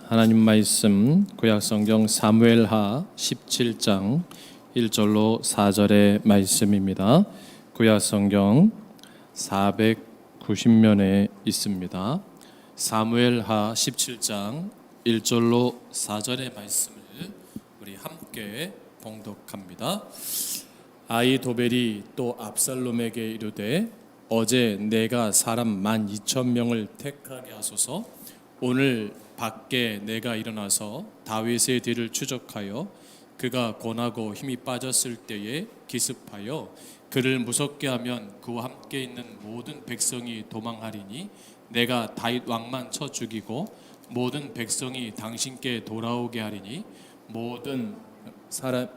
하나님 말씀 구약성경 사무엘하 17장 1절로 4절의 말씀입니다. 구약성경 490면에 있습니다. 사무엘하 17장 1절로 4절의 말씀을 우리 함께 봉독합니다. 아히도벨이 또 압살롬에게 이르되 어제 내가 사람 12,000명을 택하게 하소서. 오늘 밖에 내가 일어나서 다윗의 뒤를 추적하여 그가 권하고 힘이 빠졌을 때에 기습하여 그를 무섭게 하면 그와 함께 있는 모든 백성이 도망하리니 내가 다윗 왕만 쳐 죽이고 모든 백성이 당신께 돌아오게 하리니 모든 사람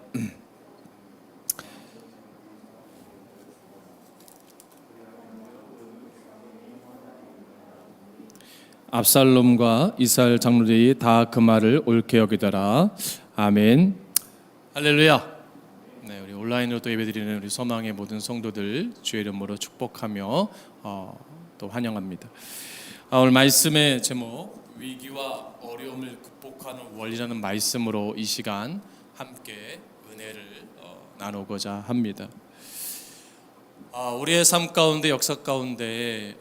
압살롬과 이스라엘 장로들이 다 그 말을 옳게 여기더라. 아멘. 할렐루야. 네, 우리 온라인으로 또 예배드리는 우리 소망의 모든 성도들 주의 이름으로 축복하며 또 환영합니다. 오늘 말씀의 제목 위기와 어려움을 극복하는 원리라는 말씀으로 이 시간 함께 은혜를 나누고자 합니다. 우리의 삶 가운데 역사 가운데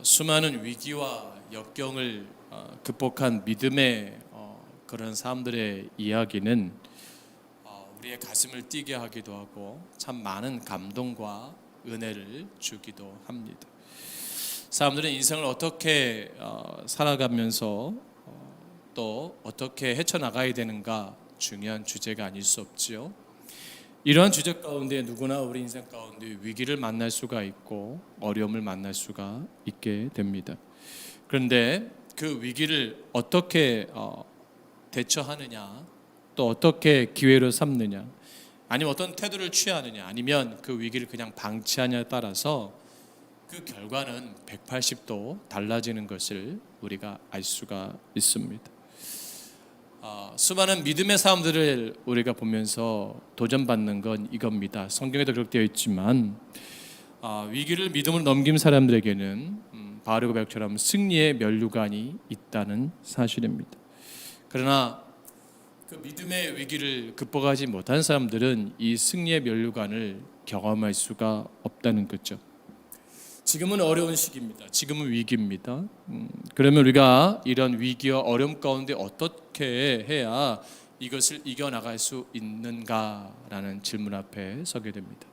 수많은 위기와 역경을 극복한 믿음의 그런 사람들의 이야기는 우리의 가슴을 뛰게 하기도 하고 참 많은 감동과 은혜를 주기도 합니다. 사람들은 인생을 어떻게 살아가면서 또 어떻게 헤쳐나가야 되는가 중요한 주제가 아닐 수 없지요. 이러한 주제 가운데 누구나 우리 인생 가운데 위기를 만날 수가 있고 어려움을 만날 수가 있게 됩니다. 그런데 그 위기를 어떻게 대처하느냐, 또 어떻게 기회로 삼느냐, 아니면 어떤 태도를 취하느냐, 아니면 그 위기를 그냥 방치하냐에 따라서 그 결과는 180도 달라지는 것을 우리가 알 수가 있습니다. 수많은 믿음의 사람들을 우리가 보면서 도전받는 건 이겁니다. 성경에도 기록되어 있지만 위기를 믿음으로 넘긴 사람들에게는 바르고 백처럼 승리의 면류관이 있다는 사실입니다. 그러나 그 믿음의 위기를 극복하지 못한 사람들은 이 승리의 면류관을 경험할 수가 없다는 거죠. 지금은 어려운 시기입니다. 지금은 위기입니다. 그러면 우리가 이런 위기와 어려움 가운데 어떻게 해야 이것을 이겨나갈 수 있는가라는 질문 앞에 서게 됩니다.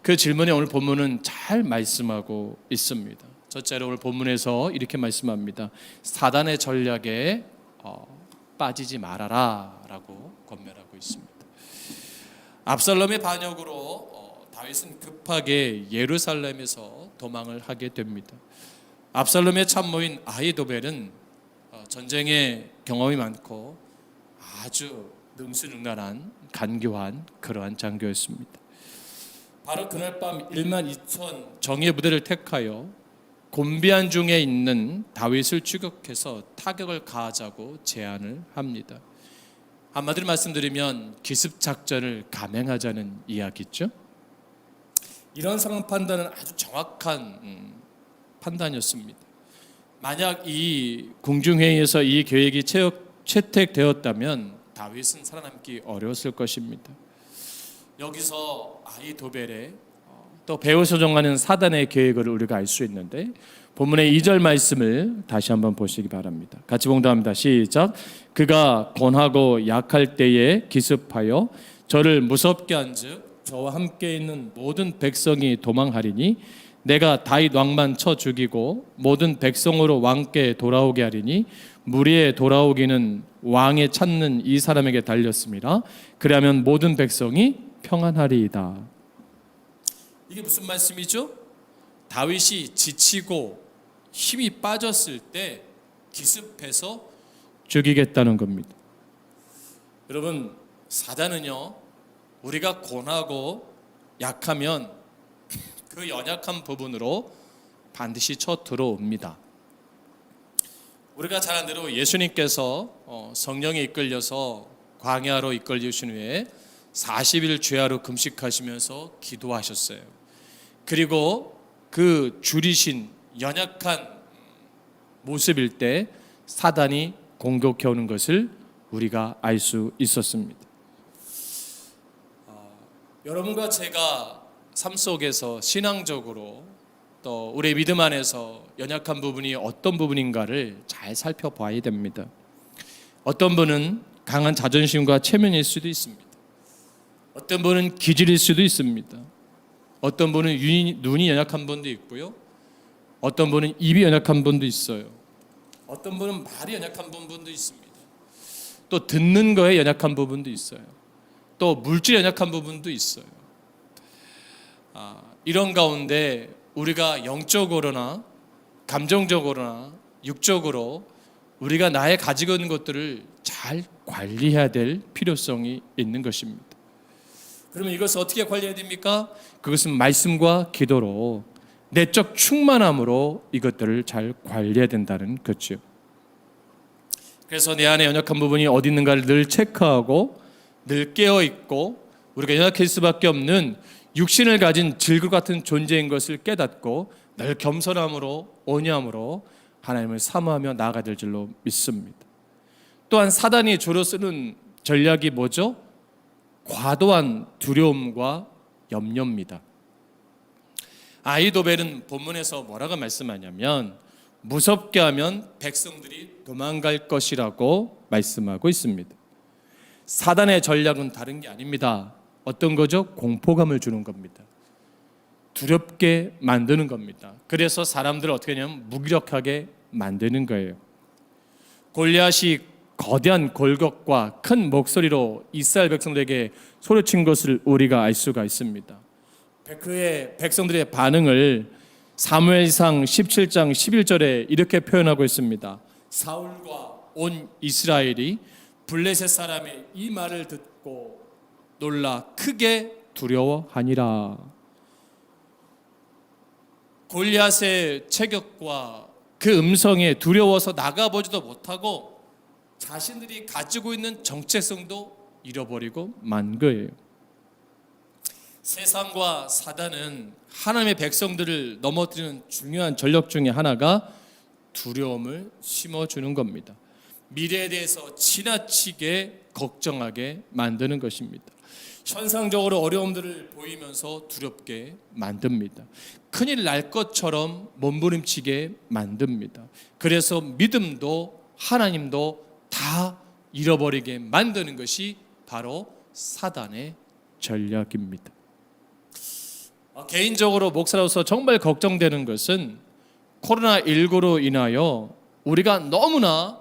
그 질문에 오늘 본문은 잘 말씀하고 있습니다. 첫째로 오늘 본문에서 이렇게 말씀합니다. 사단의 전략에 빠지지 말아라 라고 권면하고 있습니다. 압살롬의 반역으로 다윗은 급하게 예루살렘에서 도망을 하게 됩니다. 압살롬의 참모인 아히도벨은 전쟁에 경험이 많고 아주 능수능란한 간교한 그러한 장교였습니다. 바로 그날 밤 12,000 정예 부대를 택하여 곤비한 중에 있는 다윗을 추격해서 타격을 가하자고 제안을 합니다. 한마디로 말씀드리면 기습 작전을 감행하자는 이야기죠. 이런 상황 판단은 아주 정확한 판단이었습니다. 만약 이 궁중회의에서 이 계획이 채택되었다면 다윗은 살아남기 어려웠을 것입니다. 여기서 아히도벨의 또 배후 조종하는 사단의 계획을 우리가 알 수 있는데 본문의 2절 말씀을 다시 한번 보시기 바랍니다. 같이 봉독합니다. 시작. 그가 권하고 약할 때에 기습하여 저를 무섭게 한즉 저와 함께 있는 모든 백성이 도망하리니 내가 다윗 왕만 쳐 죽이고 모든 백성으로 왕께 돌아오게 하리니 무리에 돌아오기는 왕에 찾는 이 사람에게 달렸습니다. 그리하면 모든 백성이 평안하리이다. 이게 무슨 말씀이죠? 다윗이 지치고 힘이 빠졌을 때 기습해서 죽이겠다는 겁니다. 여러분, 사단은요, 우리가 권하고 약하면 그 연약한 부분으로 반드시 쳐 들어옵니다. 우리가 잘 아는 대로 예수님께서 성령에 이끌려서 광야로 이끌리신 후에 40일 죄하로 금식하시면서 기도하셨어요. 그리고 그 줄이신 연약한 모습일 때 사단이 공격해 오는 것을 우리가 알 수 있었습니다. 여러분과 제가 삶 속에서 신앙적으로 또 우리의 믿음 안에서 연약한 부분이 어떤 부분인가를 잘 살펴봐야 됩니다. 어떤 분은 강한 자존심과 체면일 수도 있습니다. 어떤 분은 기질일 수도 있습니다. 어떤 분은 눈이 연약한 분도 있고요. 어떤 분은 입이 연약한 분도 있어요. 어떤 분은 말이 연약한 부분도 있습니다. 또 듣는 거에 연약한 부분도 있어요. 또 물질에 연약한 부분도 있어요. 이런 가운데 우리가 영적으로나 감정적으로나 육적으로 우리가 나의 가지고 있는 것들을 잘 관리해야 될 필요성이 있는 것입니다. 그러면 이것을 어떻게 관리해야 됩니까? 그것은 말씀과 기도로 내적 충만함으로 이것들을 잘 관리해야 된다는 거죠. 그래서 내 안에 연약한 부분이 어디 있는가를 늘 체크하고 늘 깨어있고 우리가 연약할 수밖에 없는 육신을 가진 질그 같은 존재인 것을 깨닫고 늘 겸손함으로 온유함으로 하나님을 사모하며 나아가야 될 줄로 믿습니다. 또한 사단이 주로 쓰는 전략이 뭐죠? 과도한 두려움과 염려입니다. 아히도벨은 본문에서 뭐라고 말씀하냐면 무섭게 하면 백성들이 도망갈 것이라고 말씀하고 있습니다. 사단의 전략은 다른 게 아닙니다. 어떤 거죠? 공포감을 주는 겁니다. 두렵게 만드는 겁니다. 그래서 사람들을 어떻게 하냐면 무기력하게 만드는 거예요. 골리앗이 거대한 골격과 큰 목소리로 이스라엘 백성들에게 소리친 것을 우리가 알 수가 있습니다. 그의 백성들의 반응을 사무엘상 17장 11절에 이렇게 표현하고 있습니다. 사울과 온 이스라엘이 블레셋 사람의 이 말을 듣고 놀라 크게 두려워하니라. 골리앗의 체격과 그 음성에 두려워서 나가보지도 못하고 자신들이 가지고 있는 정체성도 잃어버리고 만 거예요. 세상과 사단은 하나님의 백성들을 넘어뜨리는 중요한 전력 중에 하나가 두려움을 심어주는 겁니다. 미래에 대해서 지나치게 걱정하게 만드는 것입니다. 현상적으로 어려움들을 보이면서 두렵게 만듭니다. 큰일 날 것처럼 몸부림치게 만듭니다. 그래서 믿음도 하나님도 다 잃어버리게 만드는 것이 바로 사단의 전략입니다. 개인적으로 목사로서 정말 걱정되는 것은 코로나19로 인하여 우리가 너무나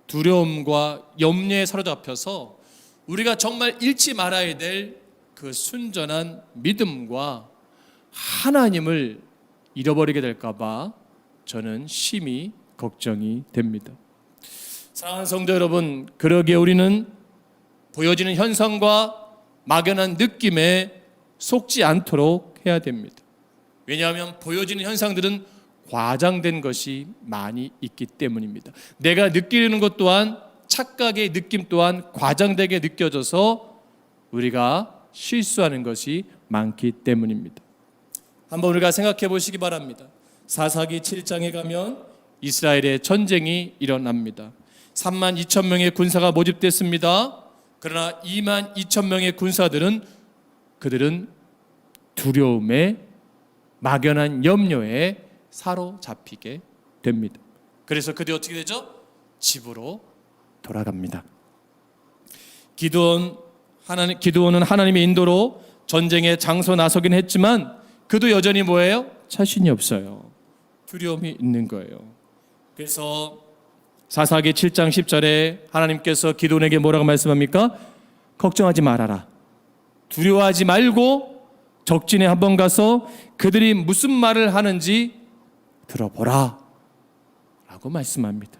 두려움과 염려에 사로잡혀서 우리가 정말 잃지 말아야 될 그 순전한 믿음과 하나님을 잃어버리게 될까 봐 저는 심히 걱정이 됩니다. 사랑하는 성도 여러분, 그러기에 우리는 보여지는 현상과 막연한 느낌에 속지 않도록 해야 됩니다. 왜냐하면 보여지는 현상들은 과장된 것이 많이 있기 때문입니다. 내가 느끼는 것 또한 착각의 느낌 또한 과장되게 느껴져서 우리가 실수하는 것이 많기 때문입니다. 한번 우리가 생각해 보시기 바랍니다. 사사기 7장에 가면 이스라엘의 전쟁이 일어납니다. 3만 2천 명의 군사가 모집됐습니다. 그러나 2만 2천 명의 군사들은 그들은 두려움에 막연한 염려에 사로잡히게 됩니다. 그래서 그들이 어떻게 되죠? 집으로 돌아갑니다. 기드온은 하나님의 인도로 전쟁에 장소 나서긴 했지만 그도 여전히 뭐예요? 자신이 없어요. 두려움이 있는 거예요. 그래서 사사기 7장 10절에 하나님께서 기드온에게 뭐라고 말씀합니까? 걱정하지 말아라. 두려워하지 말고 적진에 한번 가서 그들이 무슨 말을 하는지 들어보라 라고 말씀합니다.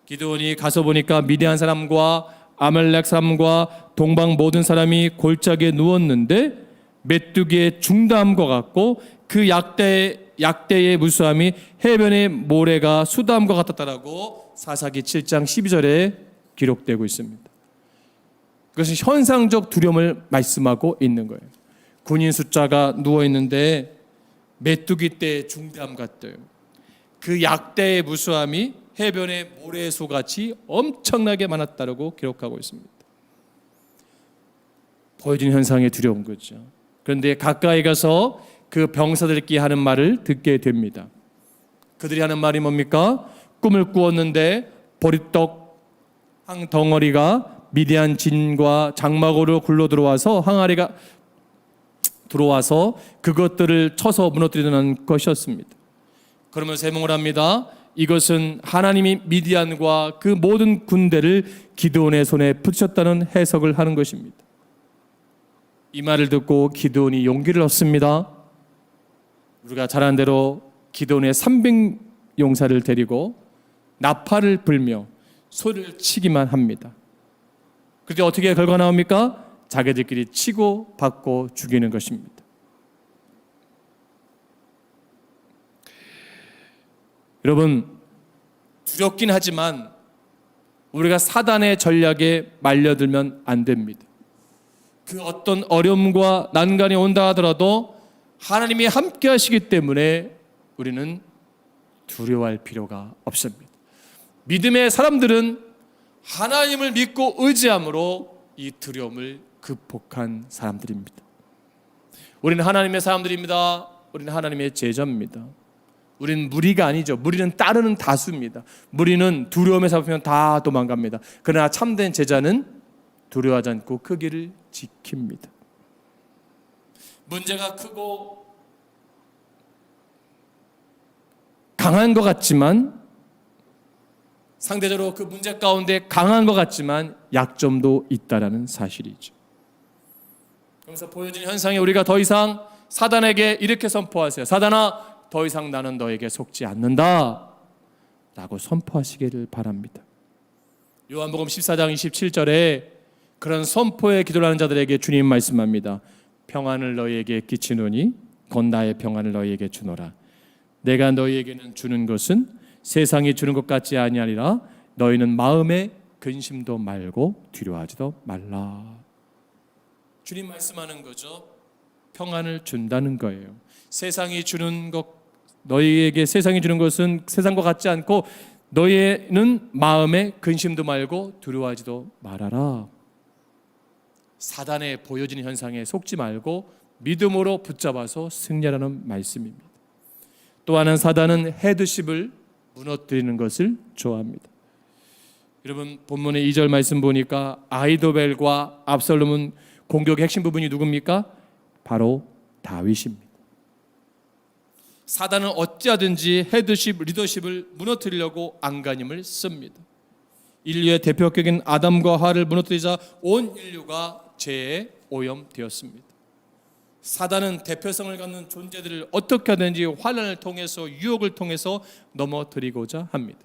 기드온이 가서 보니까 미디안 사람과 아말렉 사람과 동방 모든 사람이 골짜기에 누웠는데 메뚜기의 중담과 같고 그 약대의 무수함이 해변의 모래가 수담과 같았다라고 사사기 7장 12절에 기록되고 있습니다. 그것은 현상적 두려움을 말씀하고 있는 거예요. 군인 숫자가 누워 있는데 메뚜기 떼의 중담 같대요. 그 약대의 무수함이 해변의 모래소같이 엄청나게 많았다고 기록하고 있습니다. 보여지는 현상에 두려운 거죠. 그런데 가까이 가서 그 병사들끼리 하는 말을 듣게 됩니다. 그들이 하는 말이 뭡니까? 꿈을 꾸었는데 보리떡 한 덩어리가 미디안 진과 장막으로 굴러 들어와서 항아리가 들어와서 그것들을 쳐서 무너뜨리는 것이었습니다. 그러면서 해몽을 합니다. 이것은 하나님이 미디안과 그 모든 군대를 기드온의 손에 붙이셨다는 해석을 하는 것입니다. 이 말을 듣고 기드온이 용기를 얻습니다. 우리가 잘 아는 대로 기드온의 300용사를 데리고 나팔을 불며 소리를 치기만 합니다. 그런데 어떻게 결과가 나옵니까? 자기들끼리 치고 받고 죽이는 것입니다. 여러분, 두렵긴 하지만 우리가 사단의 전략에 말려들면 안 됩니다. 그 어떤 어려움과 난간이 온다 하더라도 하나님이 함께 하시기 때문에 우리는 두려워할 필요가 없습니다. 믿음의 사람들은 하나님을 믿고 의지함으로 이 두려움을 극복한 사람들입니다. 우리는 하나님의 사람들입니다. 우리는 하나님의 제자입니다. 우리는 무리가 아니죠. 무리는 따르는 다수입니다. 무리는 두려움에 잡히면 다 도망갑니다. 그러나 참된 제자는 두려워하지 않고 그 길을 지킵니다. 문제가 크고 강한 것 같지만, 상대적으로 그 문제 가운데 강한 것 같지만 약점도 있다라는 사실이죠. 그래서 보여지는 현상에 우리가 더 이상 사단에게 이렇게 선포하세요. 사단아, 더 이상 나는 너에게 속지 않는다 라고 선포하시기를 바랍니다. 요한복음 14장 27절에 그런 선포에 기도하는 자들에게 주님 말씀합니다. 평안을 너희에게 끼치노니 곧 나의 평안을 너희에게 주노라. 내가 너희에게는 주는 것은 세상이 주는 것 같지 아니하리라. 너희는 마음에 근심도 말고 두려워하지도 말라. 주님 말씀하는 거죠. 평안을 준다는 거예요. 세상이 주는 것, 너희에게 세상이 주는 것은 세상과 같지 않고 너희는 마음에 근심도 말고 두려워하지도 말아라. 사단에 보여지는 현상에 속지 말고 믿음으로 붙잡아서 승리하라는 말씀입니다. 또 하나는 사단은 헤드십을 무너뜨리는 것을 좋아합니다. 여러분, 본문의 2절 말씀 보니까 아히도벨과 압살롬은 공격의 핵심 부분이 누굽니까? 바로 다윗입니다. 사단은 어찌하든지 헤드십, 리더십을 무너뜨리려고 안간힘을 씁니다. 인류의 대표격인 아담과 하와를 무너뜨리자 온 인류가 죄에 오염되었습니다. 사단은 대표성을 갖는 존재들을 어떻게 하든지 환난을 통해서, 유혹을 통해서 넘어뜨리고자 합니다.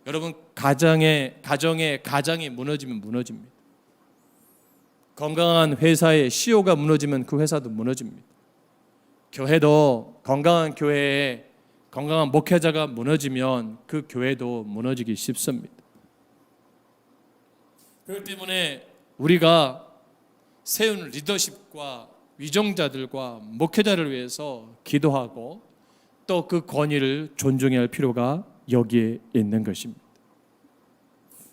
여러분, 가정의 가장이 무너지면 무너집니다. 건강한 회사의 CEO가 무너지면 그 회사도 무너집니다. 교회도 건강한 교회에 건강한 목회자가 무너지면 그 교회도 무너지기 쉽습니다. 그렇기 때문에 우리가 세운 리더십과 위정자들과 목회자를 위해서 기도하고 또 그 권위를 존중해야 할 필요가 여기에 있는 것입니다.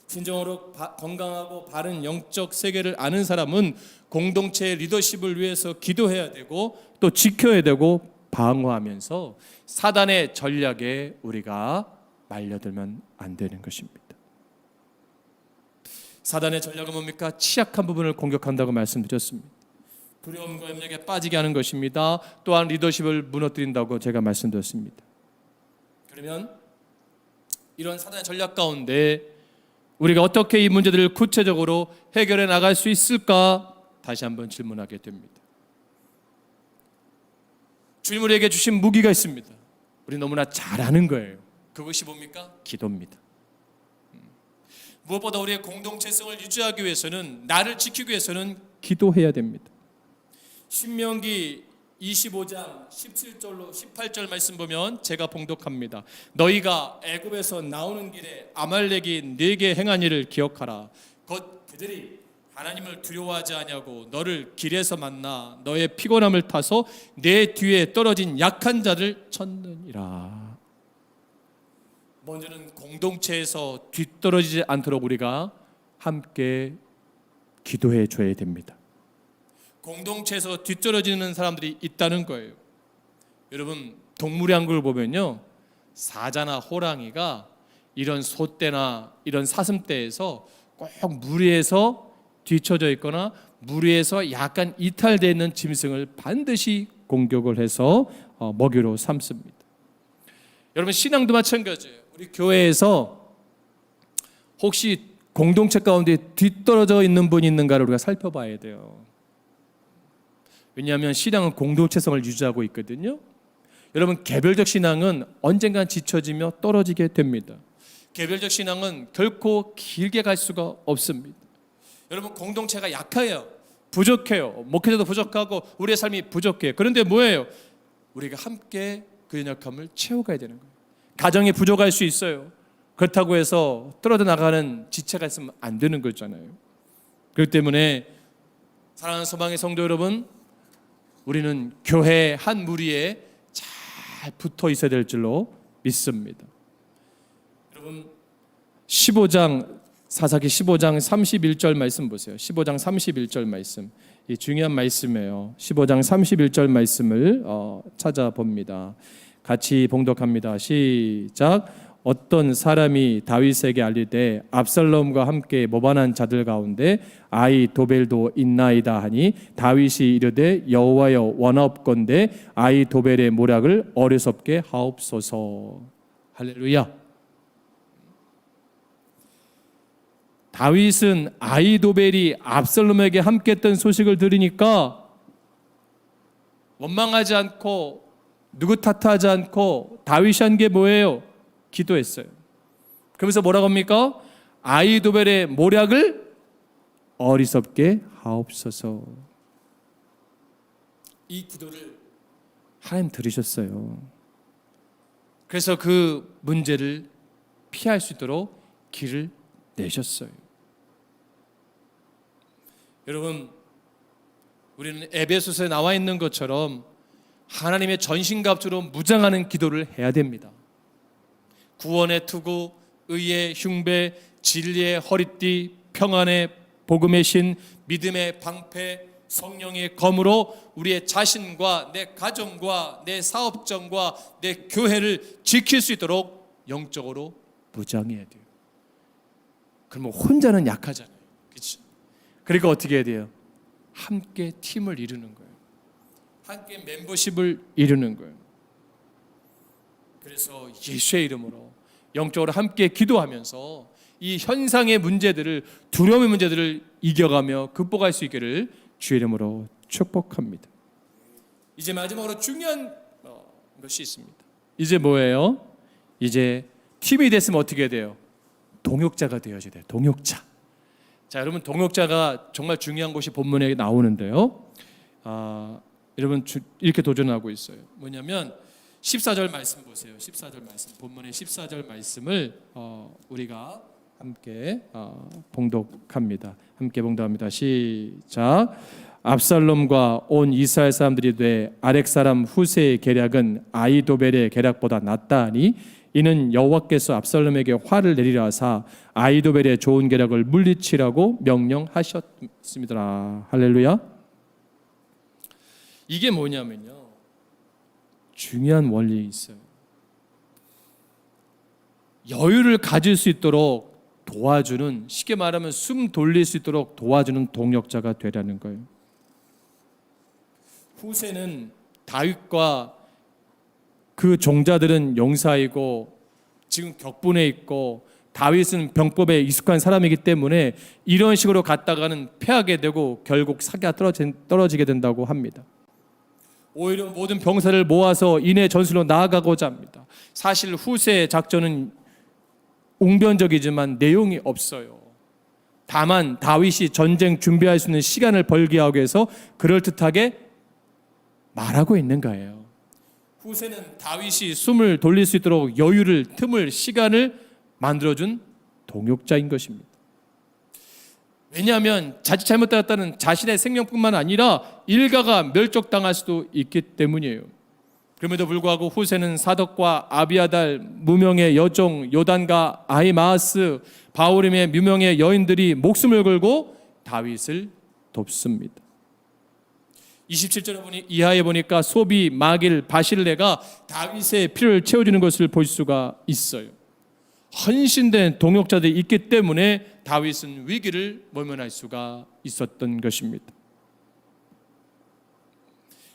진정으로 건강하고 바른 영적 세계를 아는 사람은 공동체의 리더십을 위해서 기도해야 되고 또 지켜야 되고 방어하면서 사단의 전략에 우리가 말려들면 안 되는 것입니다. 사단의 전략은 뭡니까? 취약한 부분을 공격한다고 말씀드렸습니다. 두려움과 염려에 빠지게 하는 것입니다. 또한 리더십을 무너뜨린다고 제가 말씀드렸습니다. 그러면 이런 사단의 전략 가운데 우리가 어떻게 이 문제들을 구체적으로 해결해 나갈 수 있을까? 다시 한번 질문하게 됩니다. 주님 우리에게 주신 무기가 있습니다. 우리 너무나 잘 아는 거예요. 그것이 뭡니까? 기도입니다. 무엇보다 우리의 공동체성을 유지하기 위해서는, 나를 지키기 위해서는 기도해야 됩니다. 신명기 25장 17절로 18절 말씀 보면 제가 봉독합니다. 너희가 애굽에서 나오는 길에 아말렉이 네게 행한 일을 기억하라. 곧 그들이 하나님을 두려워하지 아니하고 너를 길에서 만나 너의 피곤함을 타서 내 뒤에 떨어진 약한 자를 쳤느니라. 먼저는 공동체에서 뒤떨어지지 않도록 우리가 함께 기도해 줘야 됩니다. 공동체에서 뒤떨어지는 사람들이 있다는 거예요. 여러분, 동물의 한국을 보면요, 사자나 호랑이가 이런 소떼나 이런 사슴떼에서 꼭 무리해서 뒤쳐져 있거나 무리해서 약간 이탈되어 있는 짐승을 반드시 공격을 해서 먹이로 삼습니다. 여러분, 신앙도 마찬가지예요. 우리 교회에서 혹시 공동체 가운데 뒤떨어져 있는 분이 있는가를 우리가 살펴봐야 돼요. 왜냐하면 신앙은 공동체성을 유지하고 있거든요. 여러분, 개별적 신앙은 언젠간 지쳐지며 떨어지게 됩니다. 개별적 신앙은 결코 길게 갈 수가 없습니다. 여러분, 공동체가 약해요. 부족해요. 목회자도 부족하고 우리의 삶이 부족해요. 그런데 뭐예요? 우리가 함께 그 연약함을 채워가야 되는 거예요. 가정이 부족할 수 있어요. 그렇다고 해서 떨어져 나가는 지체가 있으면 안 되는 거잖아요. 그렇기 때문에 사랑하는 소망의 성도 여러분, 우리는 교회 한 무리에 잘 붙어 있어야 될 줄로 믿습니다. 여러분, 15장 사사기 15장 31절 말씀 보세요. 15장 31절 말씀, 이 중요한 말씀이에요. 15장 31절 말씀을 찾아봅니다. 같이 봉독합니다. 시작. 어떤 사람이 다윗에게 알리되 압살롬과 함께 모반한 자들 가운데 아히도벨도 있나이다 하니 다윗이 이르되 여호와여 원하옵건대 아히도벨의 모략을 어리석게 하옵소서. 할렐루야. 다윗은 아히도벨이 압살롬에게 함께했던 소식을 들으니까 원망하지 않고 누구 탓하지 않고 다윗이 한 게 뭐예요? 기도했어요. 그러면서 뭐라고 합니까? 아히도벨의 모략을 어리석게 하옵소서. 이 기도를 하나님 들으셨어요. 그래서 그 문제를 피할 수 있도록 길을 내셨어요. 여러분, 우리는 에베소서에 나와 있는 것처럼 하나님의 전신갑주로 무장하는 기도를 해야 됩니다. 구원의 투구, 의의 흉배, 진리의 허리띠, 평안의 복음의 신, 믿음의 방패, 성령의 검으로 우리의 자신과 내 가정과 내 사업장과 내 교회를 지킬 수 있도록 영적으로 무장해야 돼요. 그러면 혼자는 약하잖아요. 그렇죠? 그러니까 어떻게 해야 돼요? 함께 팀을 이루는 거예요. 함께 멤버십을 이루는 거예요. 그래서 예수의 이름으로 영적으로 함께 기도하면서 이 현상의 문제들을, 두려움의 문제들을 이겨가며 극복할 수 있기를 주의 이름으로 축복합니다. 이제 마지막으로 중요한 것이 있습니다. 이제 뭐예요? 이제 팀이 됐으면 어떻게 해야 돼요? 동역자가 되어야지 돼요. 동역자. 자, 여러분, 동역자가 정말 중요한 것이 본문에 나오는데요. 여러분 이렇게 도전하고 있어요. 뭐냐면 14절 말씀 보세요. 14절 말씀, 본문의 14절 말씀을 우리가 함께 봉독합니다. 함께 봉독합니다. 시작. 압살롬과 온 이스라엘 사람들이 되 아렉 사람 후세의 계략은 아히도벨의 계략보다 낫다 하니 이는 여호와께서 압살롬에게 화를 내리라 하사 아히도벨의 좋은 계략을 물리치라고 명령하셨습니다. 할렐루야. 이게 뭐냐면요, 중요한 원리에 있어요. 여유를 가질 수 있도록 도와주는, 쉽게 말하면 숨 돌릴 수 있도록 도와주는 동역자가 되라는 거예요. 후세는 다윗과 그 종자들은 용사이고 지금 격분해 있고 다윗은 병법에 익숙한 사람이기 때문에 이런 식으로 갔다가는 패하게 되고 결국 사기가 떨어지게 된다고 합니다. 오히려 모든 병사를 모아서 인해 전술로 나아가고자 합니다. 사실 후세의 작전은 웅변적이지만 내용이 없어요. 다만 다윗이 전쟁 준비할 수 있는 시간을 벌게 하기 위해서 그럴듯하게 말하고 있는 거예요. 후세는 다윗이 숨을 돌릴 수 있도록 여유를, 틈을, 시간을 만들어준 동역자인 것입니다. 왜냐하면 자칫 잘못되었다는 자신의 생명뿐만 아니라 일가가 멸족당할 수도 있기 때문이에요. 그럼에도 불구하고 후세는 사독과 아비아달, 무명의 여종 요단과 아히마아스, 바후림의 무명의 여인들이 목숨을 걸고 다윗을 돕습니다. 27절에 이하에 보니까 소비, 마길, 바실레가 다윗의 필요를 채워주는 것을 볼 수가 있어요. 헌신된 동역자들이 있기 때문에 다윗은 위기를 모면할 수가 있었던 것입니다.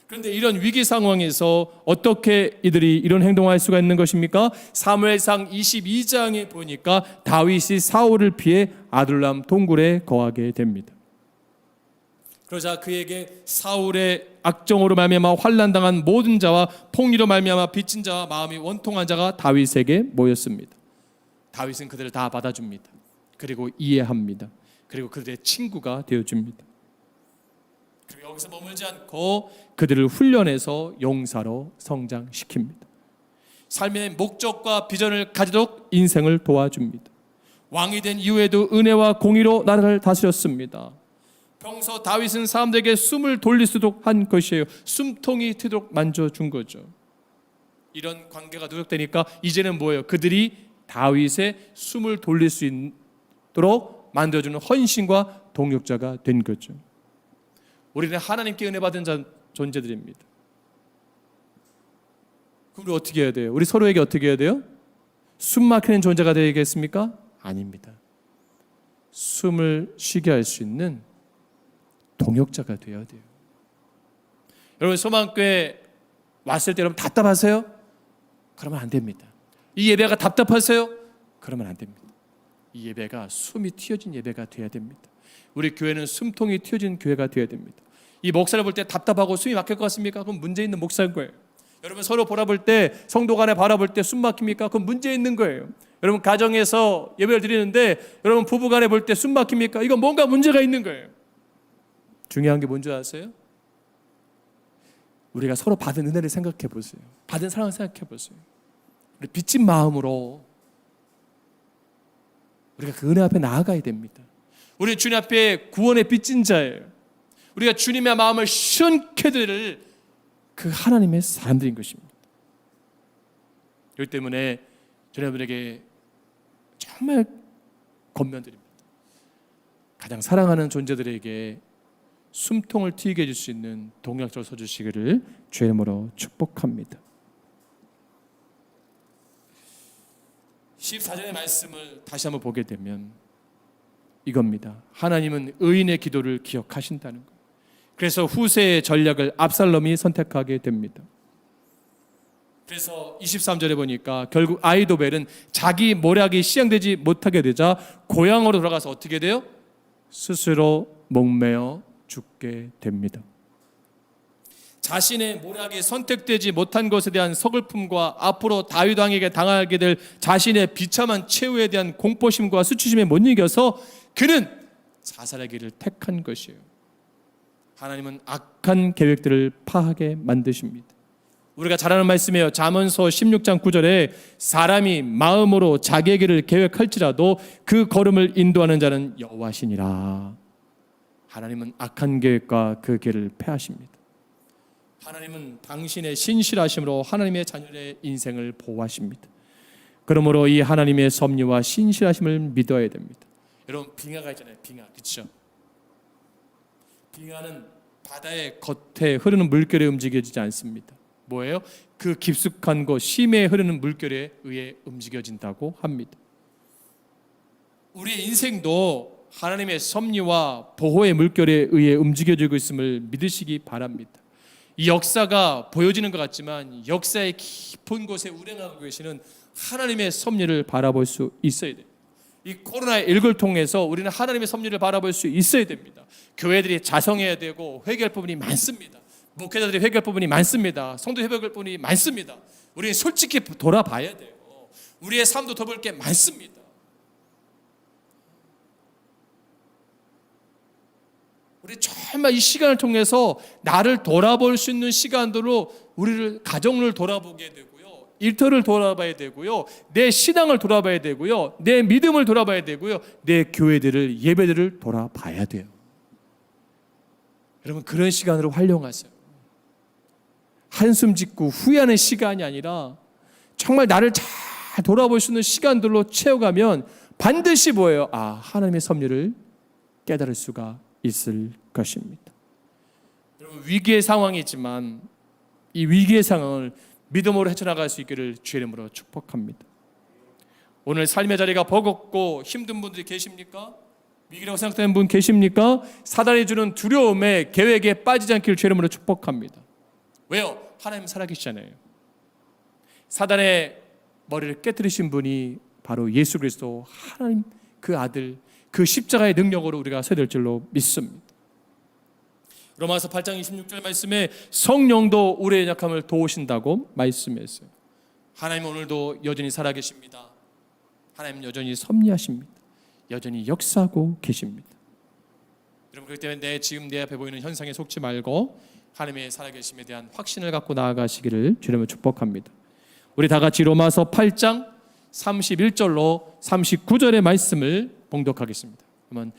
그런데 이런 위기 상황에서 어떻게 이들이 이런 행동을 할 수가 있는 것입니까? 사무엘상 22장에 보니까 다윗이 사울을 피해 아둘람 동굴에 거하게 됩니다. 그러자 그에게 사울의 악정으로 말미암아 환난당한 모든 자와 폭리로 말미암아 빚진 자와 마음이 원통한 자가 다윗에게 모였습니다. 다윗은 그들을 다 받아줍니다. 그리고 이해합니다. 그리고 그들의 친구가 되어줍니다. 그리고 여기서 머물지 않고 그들을 훈련해서 용사로 성장시킵니다. 삶의 목적과 비전을 가지도록 인생을 도와줍니다. 왕이 된 이후에도 은혜와 공의로 나라를 다스렸습니다. 평소 다윗은 사람들에게 숨을 돌릴 수 있도록 한 것이에요. 숨통이 트도록 만져준 거죠. 이런 관계가 누적되니까 이제는 뭐예요? 그들이 다윗의 숨을 돌릴 수 있도록 만들어주는 헌신과 동역자가 된 거죠. 우리는 하나님께 은혜 받은 존재들입니다. 그럼 우리 어떻게 해야 돼요? 우리 서로에게 어떻게 해야 돼요? 숨 막히는 존재가 되겠습니까? 아닙니다. 숨을 쉬게 할 수 있는 동역자가 되어야 돼요. 여러분 소망교회 왔을 때 여러분 답답하세요? 그러면 안 됩니다. 이 예배가 답답하세요? 그러면 안 됩니다. 이 예배가 숨이 튀어진 예배가 되어야 됩니다. 우리 교회는 숨통이 튀어진 교회가 되어야 됩니다. 이 목사를 볼 때 답답하고 숨이 막힐 것 같습니까? 그럼 문제 있는 목사인 거예요. 여러분 서로 바라볼 때 성도 간에 바라볼 때 숨 막힙니까? 그럼 문제 있는 거예요. 여러분 가정에서 예배를 드리는데 여러분 부부 간에 볼 때 숨 막힙니까? 이건 뭔가 문제가 있는 거예요. 중요한 게 뭔지 아세요? 우리가 서로 받은 은혜를 생각해 보세요. 받은 사랑을 생각해 보세요. 우리 빚진 마음으로 우리가 그 은혜 앞에 나아가야 됩니다. 우리 주님 앞에 구원의 빚진 자예요. 우리가 주님의 마음을 시원케 드릴 그 하나님의 사람들인 것입니다. 그렇기 때문에 여러분에게 정말 권면드립니다. 가장 사랑하는 존재들에게 숨통을 트이게 해줄 수 있는 동역자로 서주시기를 주의 이름으로 축복합니다. 14절의 말씀을 다시 한번 보게 되면 이겁니다. 하나님은 의인의 기도를 기억하신다는 것. 그래서 후세의 전략을 압살롬이 선택하게 됩니다. 그래서 23절에 보니까 결국 아히도벨은 자기 모략이 시행되지 못하게 되자 고향으로 돌아가서 어떻게 돼요? 스스로 목매어 죽게 됩니다. 자신의 모략이 선택되지 못한 것에 대한 서글픔과 앞으로 다윗 왕에게 당하게 될 자신의 비참한 최후에 대한 공포심과 수치심에 못 이겨서 그는 자살의 길을 택한 것이에요. 하나님은 악한 계획들을 파하게 만드십니다. 우리가 잘 아는 말씀이에요. 잠언서 16장 9절에 사람이 마음으로 자기의 길을 계획할지라도 그 걸음을 인도하는 자는 여호와시니라. 하나님은 악한 계획과 그 길을 패하십니다. 하나님은 당신의 신실하심으로 하나님의 자녀의 인생을 보호하십니다. 그러므로 이 하나님의 섭리와 신실하심을 믿어야 됩니다. 여러분 빙하가 있잖아요. 빙하, 그렇죠? 빙하는 바다의 겉에 흐르는 물결에 움직여지지 않습니다. 뭐예요? 그 깊숙한 곳 심해에 흐르는 물결에 의해 움직여진다고 합니다. 우리의 인생도 하나님의 섭리와 보호의 물결에 의해 움직여지고 있음을 믿으시기 바랍니다. 이 역사가 보여지는 것 같지만 역사의 깊은 곳에 운행하고 계시는 하나님의 섭리를 바라볼 수 있어야 돼요. 이 코로나19를 통해서 우리는 하나님의 섭리를 바라볼 수 있어야 됩니다. 교회들이 자성해야 되고 회개할 부분이 많습니다. 목회자들이 회개할 부분이 많습니다. 성도 회개할 부분이 많습니다. 우리는 솔직히 돌아봐야 돼요. 우리의 삶도 더 볼 게 많습니다. 우리 정말 이 시간을 통해서 나를 돌아볼 수 있는 시간들로 우리를 가정을 돌아보게 되고요. 일터를 돌아봐야 되고요. 내 신앙을 돌아봐야 되고요. 내 믿음을 돌아봐야 되고요. 내 교회들을 예배들을 돌아봐야 돼요. 여러분 그런 시간으로 활용하세요. 한숨 짓고 후회하는 시간이 아니라 정말 나를 잘 돌아볼 수 있는 시간들로 채워가면 반드시 뭐예요? 하나님의 섭리를 깨달을 수가 있을 것입니다. 여러분, 위기의 상황이지만 이 위기의 상황을 믿음으로 헤쳐나갈 수 있기를 주의 이름으로 축복합니다. 오늘 삶의 자리가 버겁고 힘든 분들이 계십니까? 위기라고 생각되는 분 계십니까? 사단이 주는 두려움에 계획에 빠지지 않기를 주의 이름으로 축복합니다. 왜요? 하나님 살아계시잖아요. 사단의 머리를 깨뜨리신 분이 바로 예수 그리스도, 하나님 그 아들, 그 십자가의 능력으로 우리가 서야 될 줄로 믿습니다. 로마서 8장 26절 말씀에 성령도 우리의 약함을 도우신다고 말씀했어요. 하나님 오늘도 여전히 살아계십니다. 하나님 여전히 섭리하십니다. 여전히 역사하고 계십니다. 여러분, 그렇기 때문에 지금 내 앞에 보이는 현상에 속지 말고 하나님의 살아계심에 대한 확신을 갖고 나아가시기를 주님을 축복합니다. 우리 다 같이 로마서 8장 31절로 39절의 말씀을 봉독하겠습니다. 한번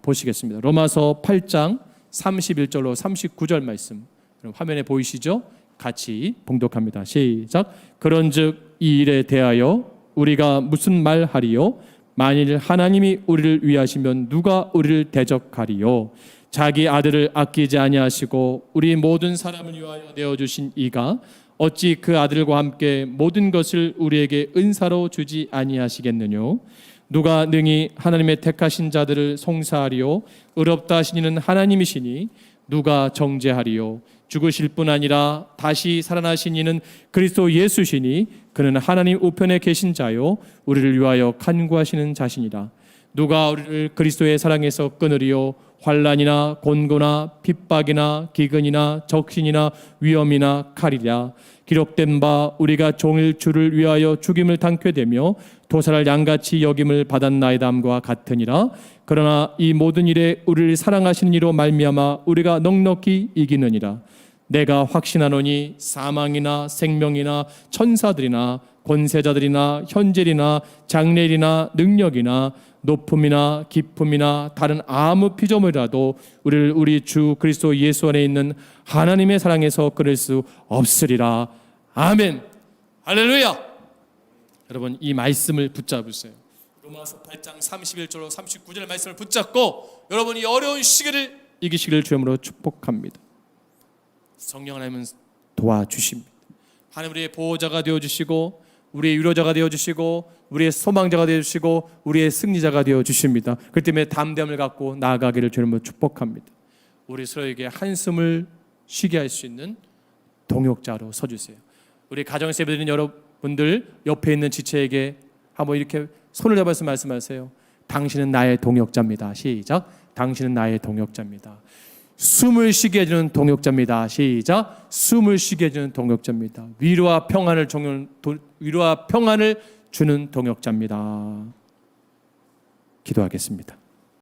보시겠습니다. 로마서 8장 31절로 39절 말씀, 화면에 보이시죠? 같이 봉독합니다. 시작. 그런즉 이 일에 대하여 우리가 무슨 말하리요? 만일 하나님이 우리를 위하시면 누가 우리를 대적하리요? 자기 아들을 아끼지 아니하시고 우리 모든 사람을 위하여 내어주신 이가 어찌 그 아들과 함께 모든 것을 우리에게 은사로 주지 아니하시겠느뇨? 누가 능히 하나님의 택하신 자들을 송사하리요? 의롭다 하신 이는 하나님이시니 누가 정죄하리요? 죽으실 뿐 아니라 다시 살아나신 이는 그리스도 예수시니 그는 하나님 우편에 계신 자요 우리를 위하여 간구하시는 자신이라. 누가 우리를 그리스도의 사랑에서 끊으리요? 환난이나 곤고나 핍박이나 기근이나 적신이나 위험이나 칼이랴. 기록된 바 우리가 종일 주를 위하여 죽임을 당케 되며 도살할 양같이 여김을 받았나이다함과 같으니라. 그러나 이 모든 일에 우리를 사랑하시는 이로 말미암아 우리가 넉넉히 이기느니라. 내가 확신하노니 사망이나 생명이나 천사들이나 권세자들이나 현재이나 장래일이나 능력이나 높음이나 깊음이나 다른 아무 피조물이라도 우리를 우리 주 그리스도 예수 안에 있는 하나님의 사랑에서 끊을 수 없으리라. 아멘. 할렐루야. 여러분, 이 말씀을 붙잡으세요. 로마서 8장 31절로 39절 말씀을 붙잡고 여러분이 어려운 시기를 이기시기를 주님으로 축복합니다. 성령 하나님은 도와주십니다. 하나님 우리의 보호자가 되어주시고 우리의 위로자가 되어주시고 우리의 소망자가 되어주시고 우리의 승리자가 되어주십니다. 그렇기 때문에 담대함을 갖고 나아가기를 주님으로 축복합니다. 우리 서로에게 한숨을 쉬게 할 수 있는 동역자로 서주세요. 우리 가정에서 예배드리는 여러분들 옆에 있는 지체에게 한번 이렇게 손을 잡아서 말씀하세요. 당신은 나의 동역자입니다. 시작. 당신은 나의 동역자입니다. 숨을 쉬게 해주는 동역자입니다. 시작. 숨을 쉬게 해주는 동역자입니다. 위로와 평안을 주는 동역자입니다. 기도하겠습니다.